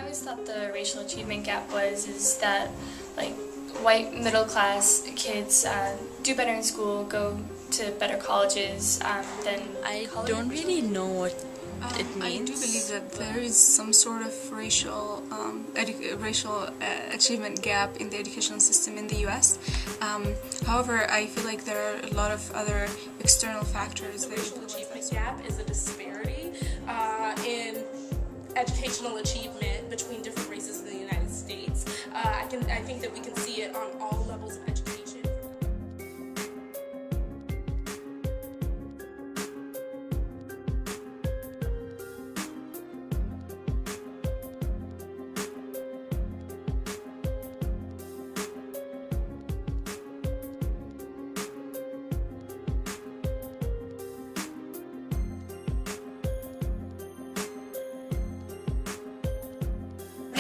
I always thought the racial achievement gap is that like white middle class kids do better in school, go to better colleges than I don't really know what it means. I do believe that there is some sort of racial achievement gap in the educational system in the U.S. However, I feel like there are a lot of other external factors. The racial achievement gap is a disparity in educational achievement between different races in the United States. I think that we can see it on all levels of education.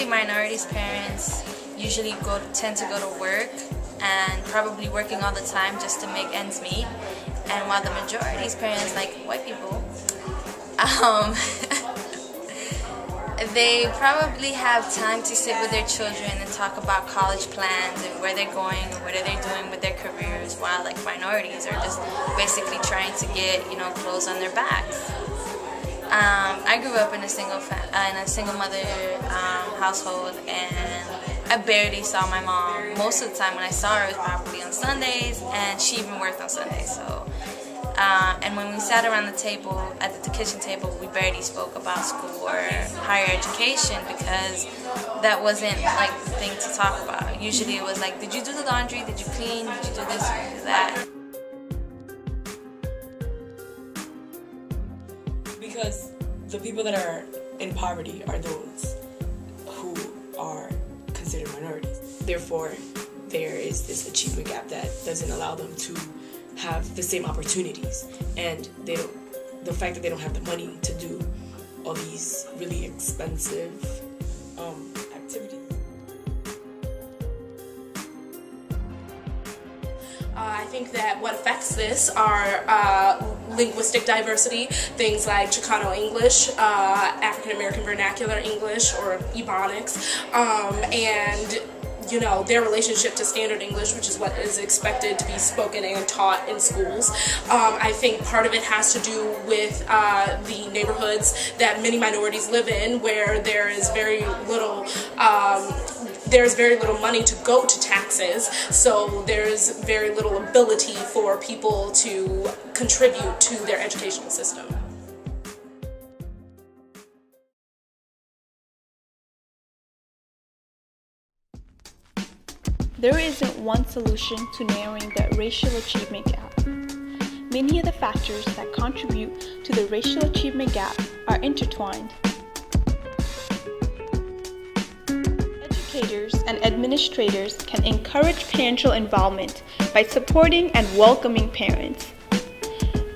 Minorities' parents usually tend to go to work and probably working all the time just to make ends meet, and while the majority's parents, like white people, they probably have time to sit with their children and talk about college plans and where they're going or what are they doing with their careers, while like minorities are just basically trying to get, you know, clothes on their backs. I grew up in a single mother household, and I barely saw my mom. Most of the time when I saw her, it was probably on Sundays, and she even worked on Sundays. So, and when we sat around the table, at the kitchen table, we barely spoke about school or higher education because that wasn't like the thing to talk about. Usually it was like, did you do the laundry? Did you clean? Did you do this? Did you do that? Because the people that are in poverty are those who are considered minorities. Therefore, there is this achievement gap that doesn't allow them to have the same opportunities, and the fact that they don't have the money to do all these really expensive activities. I think that what affects this are linguistic diversity, things like Chicano English, African American Vernacular English, or Ebonics, and you know, their relationship to standard English, which is what is expected to be spoken and taught in schools. I think part of it has to do with the neighborhoods that many minorities live in, where there is very little money to go to taxes, so there's very little ability for people to contribute to their educational system. There isn't one solution to narrowing the racial achievement gap. Many of the factors that contribute to the racial achievement gap are intertwined. Educators and administrators can encourage parental involvement by supporting and welcoming parents.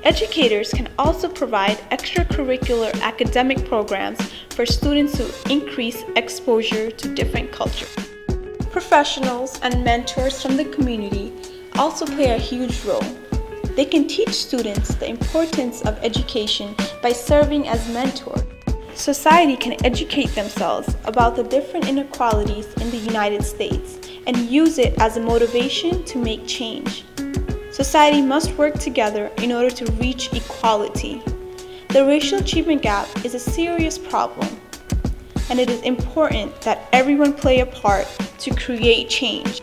Educators can also provide extracurricular academic programs for students to increase exposure to different cultures. Professionals and mentors from the community also play a huge role. They can teach students the importance of education by serving as mentors. Society can educate themselves about the different inequalities in the United States and use it as a motivation to make change. Society must work together in order to reach equality. The racial achievement gap is a serious problem, and it is important that everyone play a part to create change.